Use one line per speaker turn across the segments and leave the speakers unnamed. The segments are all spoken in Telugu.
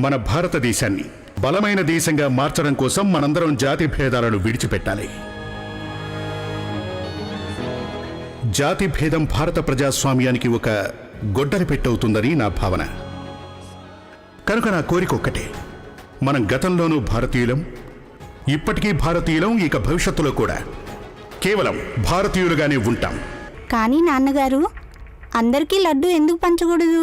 మన భారతదేశాన్ని బలమైన దేశంగా మార్చడం కోసం మనందరం జాతి భేదాలను విడిచిపెట్టాలి. జాతి భేదం భారత ప్రజాస్వామ్యానికి ఒక గొడ్డలి పెట్టవుతుందని నా భావన. కనుక నా కోరిక ఒక్కటే, మనం గతంలోనూ భారతీయులం, ఇప్పటికీ భారతీయులం, ఇక భవిష్యత్తులో కూడా కేవలం భారతీయులుగానే ఉంటాం.
కానీ నాన్నగారు, అందరికీ లడ్డు ఎందుకు పంచకూడదు?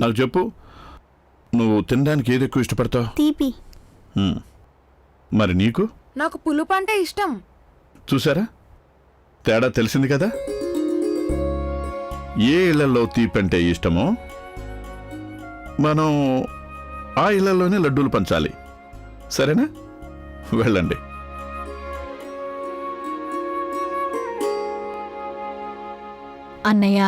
నాకు చెప్పు, నువ్వు తినడానికి ఏది ఎక్కువ ఇష్టపడతావు?
తీపి.
మరి నీకు?
నాకు పులుపు అంటే ఇష్టం.
చూసారా, తేడా తెలిసింది కదా. ఏ ఇళ్లలో తీపి అంటే ఇష్టమో మనం ఆ ఇళ్లలోనే లడ్డూలు పంచాలి. సరేనా? వెళ్ళండి.
అన్నయ్య,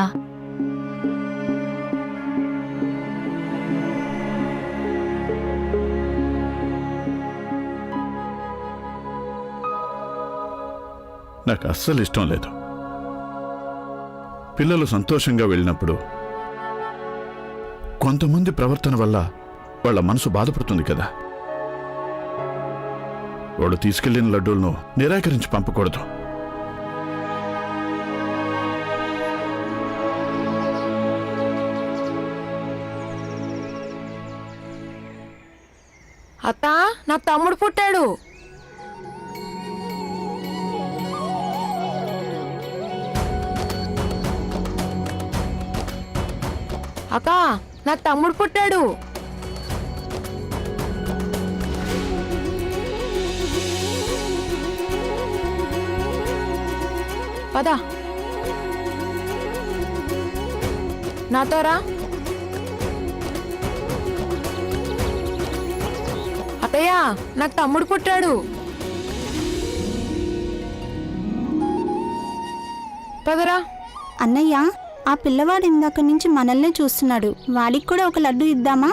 నాకు అస్సలు ఇష్టం లేదు. పిల్లలు సంతోషంగా వెళ్ళినప్పుడు కొంతమంది ప్రవర్తన వల్ల వాళ్ళ మనసు బాధపడుతుంది కదా. వాడు తీసుకెళ్లిన లడ్డూలను నిరాకరించి పంపకూడదు.
అత్త, నా తమ్ముడు పుట్టాడు. అక్క, నా తమ్ముడు పుట్టాడు. పదా, నాతో రా. అత్తయ్య, నాకు తమ్ముడు పుట్టాడు. పదరా.
అన్నయ్య, ఆ పిల్లవాడు ఇందాక నుంచి మనల్నే చూస్తున్నాడు. వాడికి కూడా ఒక లడ్డు ఇద్దామా?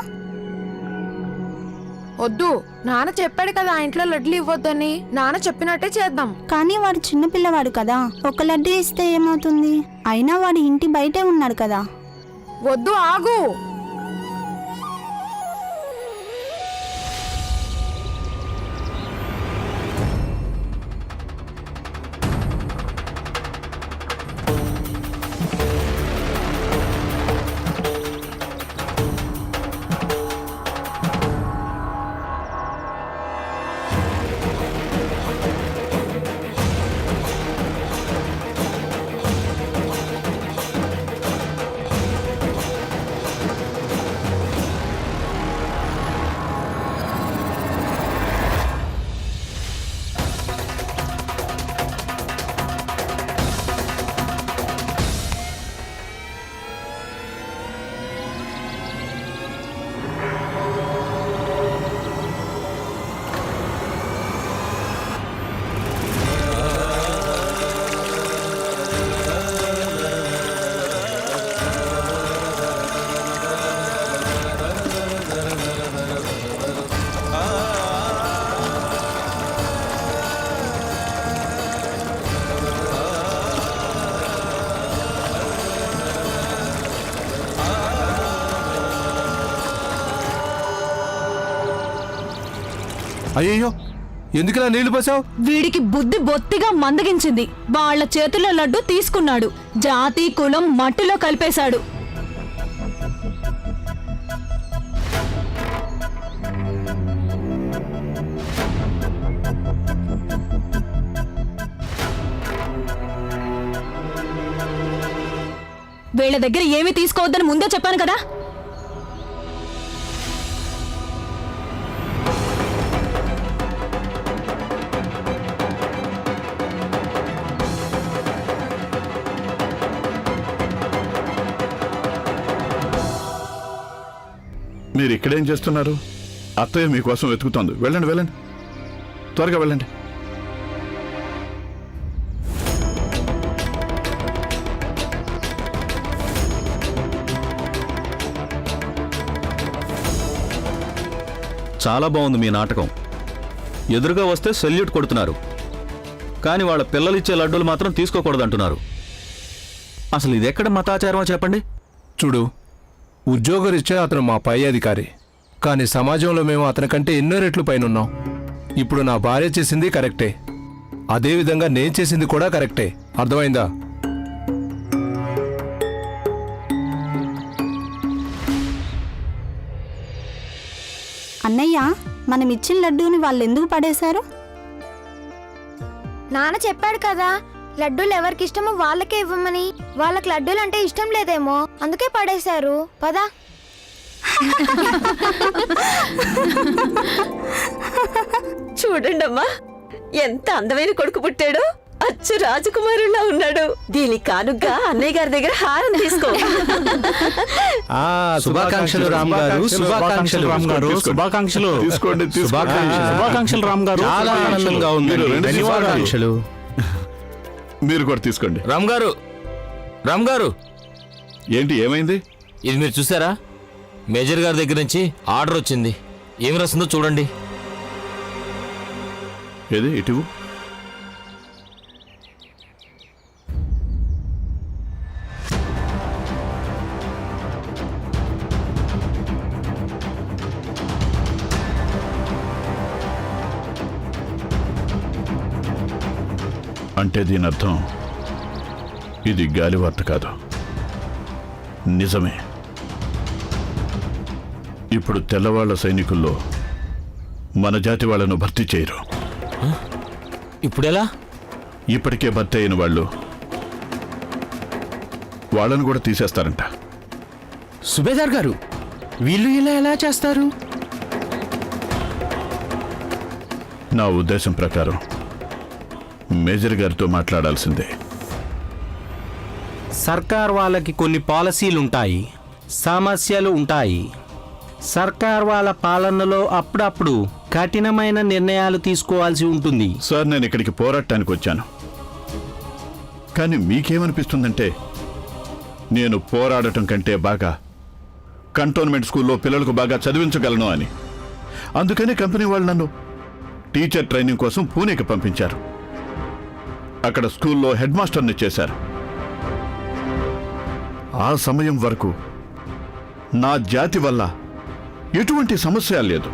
వద్దు, నాన్న చెప్పాడు కదా ఆ ఇంట్లో లడ్లు ఇవ్వద్దని. నాన్న చెప్పినట్టే చేద్దాం.
కానీ వాడు చిన్న పిల్లవాడు కదా, ఒక లడ్డు ఇస్తే ఏమవుతుంది? అయినా వాడి ఇంటి బయటే ఉన్నాడు కదా.
వద్దు, ఆగు.
అయ్యయ్యో, ఎందుకులా నీళ్లు పోసావు?
వీడికి బుద్ధి బొత్తిగా మందగించింది. వాళ్ళ చేతుల్లో లడ్డు తీసుకున్నాడు, జాతి కులం మట్టిలో కలిపేశాడు. వీళ్ళ దగ్గర ఏమీ తీసుకోవద్దని ముందే చెప్పాను కదా.
మీరు ఇక్కడేం చేస్తున్నారు? అత్తయ్య మీకోసం వెతుకుతోంది. వెళ్ళండి, వెళ్ళండి, త్వరగా వెళ్ళండి.
చాలా బాగుంది మీ నాటకం. ఎదురుగా వస్తే సెల్యూట్ కొడుతున్నారు, కానీ వాళ్ళ పిల్లలిచ్చే లడ్డూలు మాత్రం తీసుకోకూడదంటున్నారు. అసలు ఇది ఎక్కడ మతాచారమో చెప్పండి.
చూడు, ఉద్యోగరీత్యా అతను మా పై అధికారి, కానీ సమాజంలో మేము అతని కంటే ఎన్నో రెట్లు పైనున్నాం. ఇప్పుడు నా భార్య చేసింది కరెక్టే, అదేవిధంగా నేను చేసింది కూడా కరెక్టే. అర్థమైందా?
అన్నయ్య, మనం ఇచ్చిన లడ్డూని వాళ్ళు ఎందుకు పడేశారు?
నాన్న చెప్పాడు కదా, లడ్డూలు ఎవరికి ఇష్టమో వాళ్ళకే ఇవ్వమని. వాళ్ళకి లడ్డూలు అంటే ఇష్టం లేదేమో, అందుకే పడేశారు. పదా.
చూడండమ్మా, ఎంత అందమైన కొడుకు పుట్టాడో. అచ్చు రాజకుమారులా ఉన్నాడు. దీని కానుగ్గా అన్నయ్య గారి దగ్గర హారం తీసుకో.
శుభాకాంక్షలు రామ్ గారు, శుభాకాంక్షలు రామ్ గారు, శుభాకాంక్షలు.
తీసుకోండి, తీసుకోండి.
శుభాకాంక్షలు రామ్ గారు. చాలా ఆనందంగా ఉంది. ధన్యవాదాలు.
మీరు కూడా తీసుకోండి.
రామ్ గారు,
ఏంటి, ఏమైంది?
ఇది మీరు చూసారా? మేజర్ గారి దగ్గర నుంచి ఆర్డర్ వచ్చింది. ఏం రాస్తుందో చూడండి.
ఏది, ఇటు. అంటే దీని అర్థం ఇది గాలివార్త కాదు, నిజమే. ఇప్పుడు తెల్లవాళ్ల సైనికుల్లో మన జాతి వాళ్లను భర్తీ చేయరు.
ఇప్పుడెలా?
ఇప్పటికే భర్తీ అయిన వాళ్ళు వాళ్ళను కూడా తీసేస్తారంట.
సుబేదార్ గారు, వీళ్ళు ఇలా ఎలా చేస్తారు?
నా ఉద్దేశం ప్రకారం మేజర్ గారితో మాట్లాడాల్సిందే.
సర్కార్ వాళ్ళకి కొన్ని పాలసీలుంటాయి, సమస్యలు ఉంటాయి. సర్కార్ వాళ్ళ పాలనలో అప్పుడప్పుడు కఠినమైన నిర్ణయాలు తీసుకోవాల్సి ఉంటుంది.
సార్, నేను ఇక్కడికి పోరాటానికి వచ్చాను, కానీ మీకేమనిపిస్తుందంటే నేను పోరాడటం కంటే బాగా కంటోన్మెంట్ స్కూల్లో పిల్లలకు బాగా చదివించగలను అని. అందుకని కంపెనీ వాళ్ళు నన్ను టీచర్ ట్రైనింగ్ కోసం పూణేకి పంపించారు. అక్కడ స్కూల్లో హెడ్ మాస్టర్ని చేశారు. ఆ సమయం వరకు నా జాతి వల్ల ఎటువంటి సమస్య లేదు.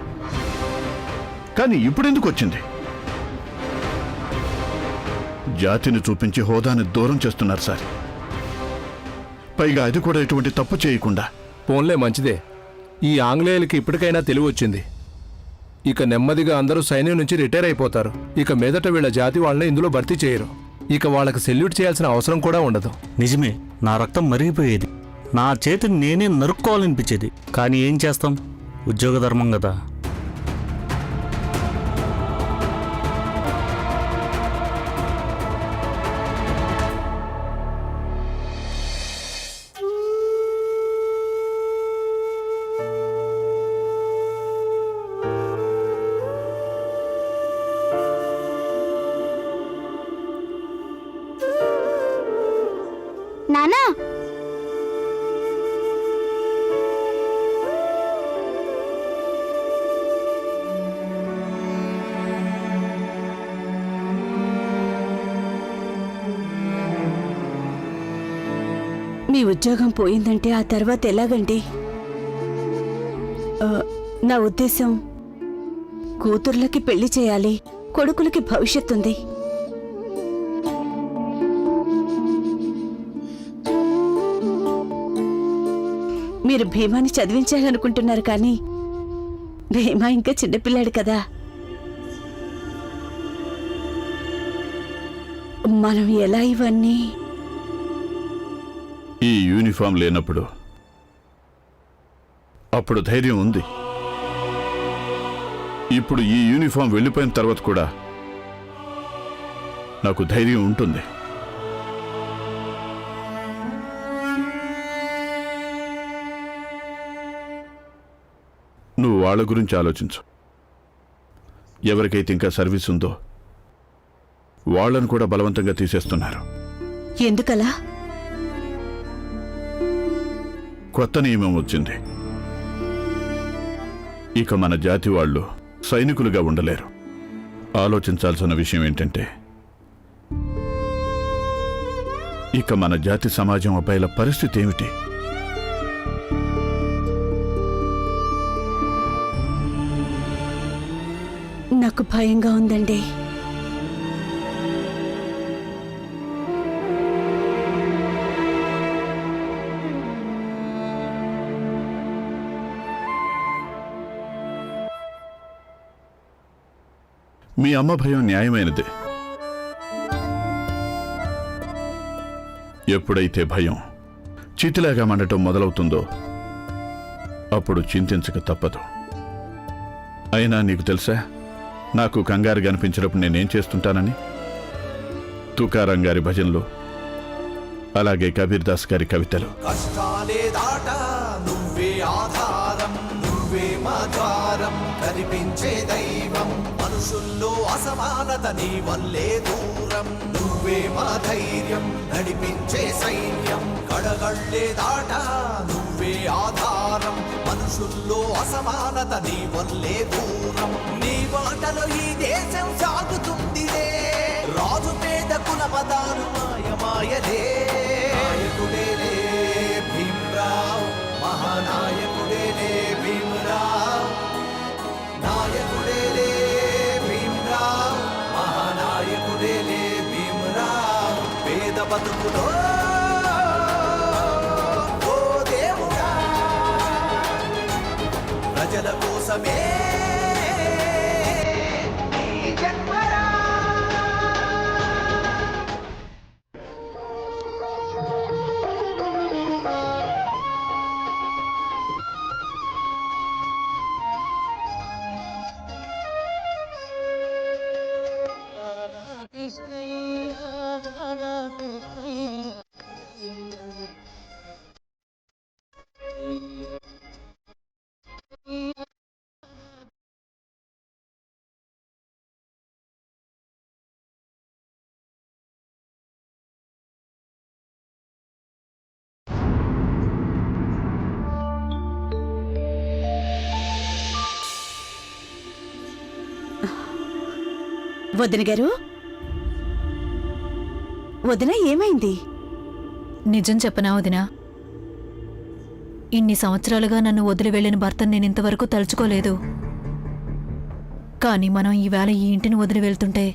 కానీ ఇప్పుడెందుకు వచ్చింది? జాతిని చూపించి హోదాని దూరం చేస్తున్నారు సార్. పైగా అది కూడా ఎటువంటి తప్పు చేయకుండా.
పోన్లే, మంచిదే. ఈ ఆంగ్లేయులకి ఇప్పటికైనా తెలివి వచ్చింది. ఇక నెమ్మదిగా అందరూ సైన్యం నుంచి రిటైర్ అయిపోతారు. ఇక మీదట వీళ్ళ జాతి వాళ్ళని ఇందులో భర్తీ చేయరు. ఇక వాళ్ళకి సెల్యూట్ చేయాల్సిన అవసరం కూడా ఉండదు.
నిజమే, నా రక్తం మరిగిపోయేది. నా చేతిని నేనే నరుక్కోవాలనిపించేది. కానీ ఏం చేస్తాం, ఉద్యోగ ధర్మం కదా.
నానా,
మీ ఉద్యోగం పోయిందంటే ఆ తర్వాత ఎలాగండి? నా ఉద్దేశం, కూతుర్లకి పెళ్లి చేయాలి, కొడుకులకి భవిష్యత్తుంది. మీరు భీమాని చదివించాలనుకుంటున్నారు, కానీ భీమా ఇంకా చిన్నపిల్లాడు కదా. మనం ఎలా ఇవన్నీ?
ఈ యూనిఫామ్ లేనప్పుడు అప్పుడు ధైర్యం ఉంది. ఇప్పుడు ఈ యూనిఫామ్ వెళ్ళిపోయిన తర్వాత కూడా నాకు ధైర్యం ఉంటుంది. నువ్వు వాళ్ళ గురించి ఆలోచించు. ఎవరికైతే ఇంకా సర్వీస్ ఉందో వాళ్ళను కూడా బలవంతంగా తీసేస్తున్నారు.
ఎందుకలా?
కొత్త నియమం వచ్చింది. ఇక మన జాతి వాళ్ళు సైనికులుగా ఉండలేరు. ఆలోచించాల్సిన విషయం ఏంటంటే, ఇక మన జాతి సమాజం అబ్బాయిల పరిస్థితి ఏమిటి?
నాకు భయంగా ఉందండి.
మీ అమ్మ భయం న్యాయమైనదే. ఎప్పుడైతే భయం చితిలాగా మండటం మొదలవుతుందో అప్పుడు చింతించక తప్పదు. అయినా నీకు తెలుసా, నాకు కంగారుగా అనిపించినప్పుడు నేనేం చేస్తుంటానని? తుకారాం గారి భజనలు, అలాగే కబీర్ దాస్ గారి కవితలు.
కష్టాలే దాట నువ్వే ఆధారం, నువ్వే మాధారం, కనిపించే దైవం, మనుషుల్లో అసమానత నీ వల్లే దూరం, నువ్వే మా ధైర్యం, నడిపించే సైన్యం, కడగళ్ళే దాట నువ్వే ఆధారం, మనుషుల్లో అసమానత నీ వల్లే దూరం, నీ మాటలో ఈ దేశం సాగుతుందిలే, రాజు పేద కుల మతాలు మాయమాయలే, నాయకుడేలే భీమ్రావ్, మహానాయకుడేలే భీమ్రావ్, నాయకుడేలే భీమ్రావ్, మహానాయకుడేలే భీమ్రావ్, పేద బతుకులో ఓ దేవుడా ప్రజల కోసమే ఈ జన్మరా.
వదిన గారు, వదిన ఏమైంది?
నిజం చెప్పనా వదినా? ఇన్ని సంవత్సరాలుగా నన్ను వదిలి వెళ్ళిన భర్తను నేను ఇంతవరకు తలుచుకోలేదు. కానీ మనం ఈవేళ ఈ ఇంటిని వదిలి వెళ్తుంటే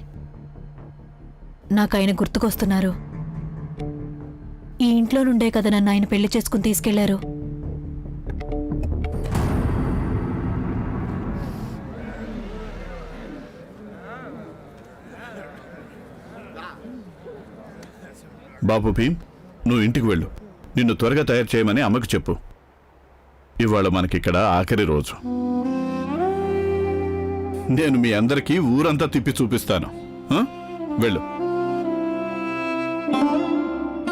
నాకాయన గుర్తుకొస్తున్నారు. ఈ ఇంట్లో నుండే కదా నన్ను ఆయన పెళ్లి చేసుకుని తీసుకెళ్లారు.
బాబు భీమ్, నువ్వు ఇంటికి వెళ్ళు. నిన్ను త్వరగా తయారు చేయమని అమ్మకు చెప్పు. ఇవాళ మనకిక్కడ ఆఖరి రోజు. నేను మీ అందరికీ ఊరంతా తిప్పి చూపిస్తాను. వెళ్ళు.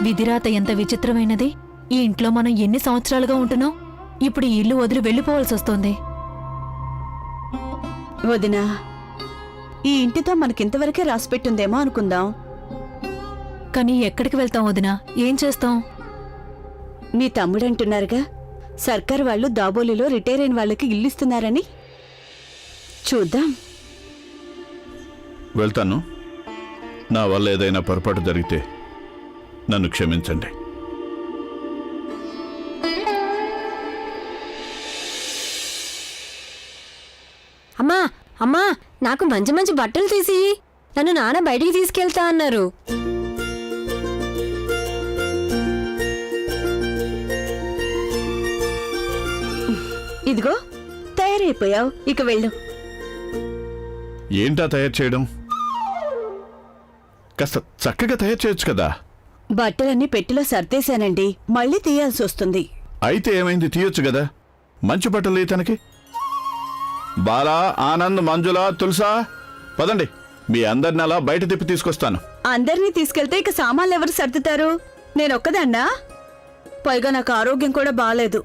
విధిరాత ఎంత విచిత్రమైనది. ఈ ఇంట్లో మనం ఎన్ని సంవత్సరాలుగా ఉంటున్నాం, ఇప్పుడు ఈ ఇల్లు వదిలి వెళ్ళిపోవాల్సి వస్తోంది.
వదినా, ఈ ఇంటితో మనకింతవరకే రాసిపెట్టుందేమో అనుకుందాం.
కానీ ఎక్కడికి వెళ్తాం వదినా? ఏం చేస్తాం?
మీ తమ్ముడంటున్నారుగా, సర్కార్ వాళ్ళు దాబోలిలో రిటైర్ అయిన వాళ్ళకి ఇల్లు ఇస్తున్నారని. చూద్దాం.
వెళ్తాను. నా వల్ల ఏదైనా పొరపాటు జరిగితే నన్ను క్షమించండి.
అమ్మా అమ్మా, నాకు మంచి మంచి బట్టలు తీసి నన్ను నాన్న బయటికి తీసుకెళ్తా అన్నారు.
ఇదిగో తయారైపోయావు, ఇక వెళ్ళు.
ఏంటా తయారు చేయడం? కాస్త చక్కగా తయారు చేయొచ్చు కదా.
బట్టలన్నీ పెట్టెలో సర్దేశానండి, మళ్ళీ తీయాల్సి వస్తుంది.
అయితే ఏమైంది, తీయొచ్చు కదా. మంచి బట్టలు తనకి. బాలా, ఆనంద్, మంజుల, తులసా, పదండి. మీ అందరిని అలా బయట తిప్పి తీసుకొస్తాను.
అందరినీ తీసుకెళ్తే ఇక సామాన్లు ఎవరు సర్దుతారు? నేనొక్కదాన్నా? పైగా నాకు ఆరోగ్యం కూడా బాలేదు.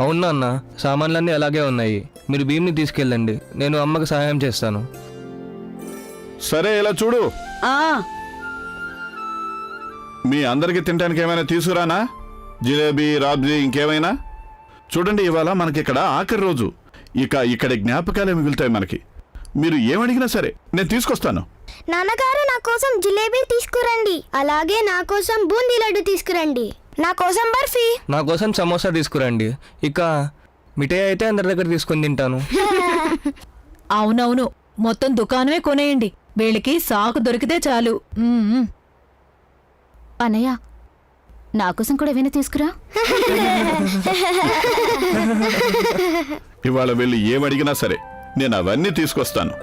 అవునా అన్న, సామాన్లన్నీ అలాగే ఉన్నాయి. మీరు భీమ్ని తీసుకెళ్ళండి, నేను అమ్మకు సహాయం చేస్తాను.
సరే, ఇలా చూడు.
ఆ
మీ అందరికి తినడానికి ఏమైనా తీసుకురానా? జిలేబీ, రాబ్జీ, ఇంకేమైనా? చూడండి, ఇవాళ మనకిక్కడ ఆఖరి రోజు. ఇక్కడ జ్ఞాపకాలే మిగులుతాయి మనకి. మీరు ఏమడిగినా సరే నేను తీసుకొస్తాను.
నాన్నగారు, నా కోసం జిలేబీ తీసుకురండి, అలాగే నా కోసం బూందీ లడ్డు తీసుకురండి, నా కోసం బర్ఫీ,
నా కోసం సమోసా తీసుకురండి. ఇక మిఠాయి అయితే అందరి దగ్గర తీసుకొని తింటాను.
అవునవును, మొత్తం దుకాణమే కొనేయండి. వీళ్ళకి సాకు దొరికితే చాలు.
అన్నయ్య నా కోసం కూడా ఏమైనా తీసుకురా.
ఇవాళ వెళ్ళి ఏమడిగినా సరే నేను అవన్నీ తీసుకొస్తాను.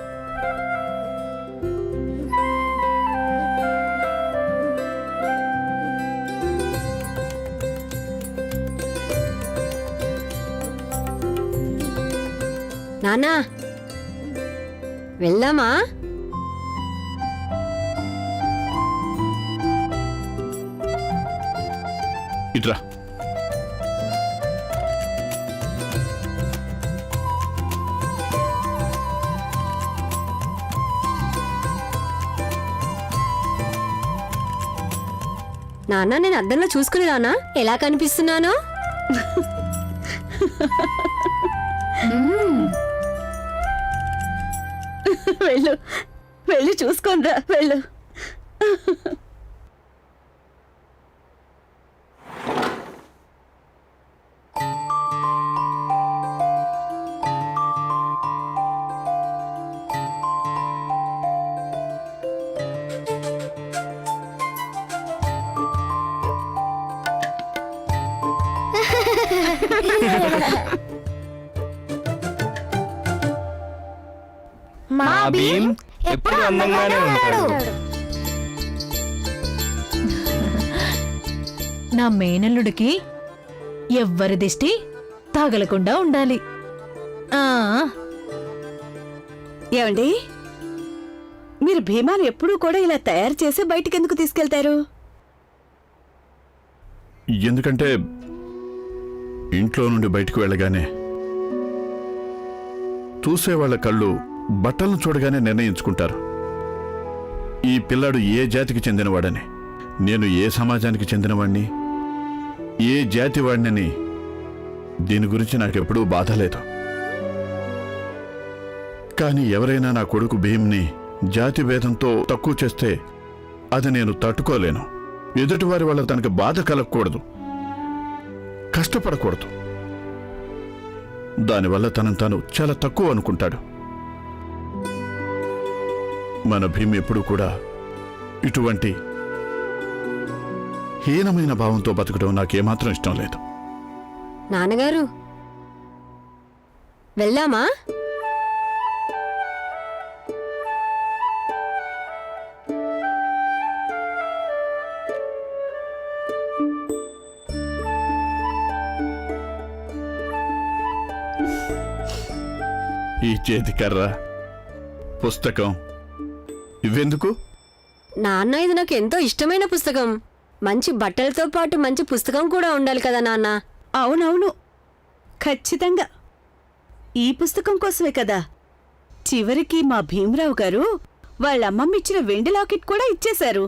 నానా వెళ్దామా?
ఇట్రా.
నాన్న నేను అద్దంలో చూసుకుని రానా ఎలా కనిపిస్తున్నానో? వెళ్ళు వెళ్ళి చూసుకోనరా, వెళ్ళు.
మా భీమ్ ఎప్పుడు అందంగానే ఉంటాడు.
నా మేనల్లుడికి ఎవ్వరి దిష్టి తగలకుండా ఉండాలి. ఆ
ఏమండి, మీరు భీమాను ఎప్పుడూ కూడా ఇలా తయారు చేసి బయటికి ఎందుకు తీసుకెళ్తారు?
ఎందుకంటే ఇంట్లో నుండి బయటకు వెళ్ళగానే చూసేవాళ్ల కళ్ళు బట్టలను చూడగానే నిర్ణయించుకుంటారు ఈ పిల్లాడు ఏ జాతికి చెందినవాడని. నేను ఏ సమాజానికి చెందినవాణ్ణి, ఏ జాతి వాడినని దీని గురించి నాకెప్పుడూ బాధ లేదు. కానీ ఎవరైనా నా కొడుకు భీమ్ని జాతి భేదంతో తక్కువ చేస్తే అది నేను తట్టుకోలేను. ఎదుటివారి వల్ల తనకు బాధ కలగకూడదు, కష్టపడకూడదు. దానివల్ల తనను తాను చాలా తక్కువ అనుకుంటాడు. మన భీమ్ ఎప్పుడు కూడా ఇటువంటి హీనమైన భావంతో బతకడం నాకేమాత్రం ఇష్టం లేదు.
నాన్నగారు వెళ్దామా?
ఈ చేతికర్ర, పుస్తకం ఇవెందుకు?
నాన్న, ఇది నాకు ఎంతో ఇష్టమైన పుస్తకం. మంచి బట్టలతో పాటు మంచి పుస్తకం కూడా ఉండాలి కదా నాన్న.
అవునవును, ఖచ్చితంగా ఈ పుస్తకం కోసమే కదా చివరికి మా భీమరావు గారు వాళ్ళ అమ్మమ్మ ఇచ్చిన వెండి లాకెట్ కూడా ఇచ్చేశారు.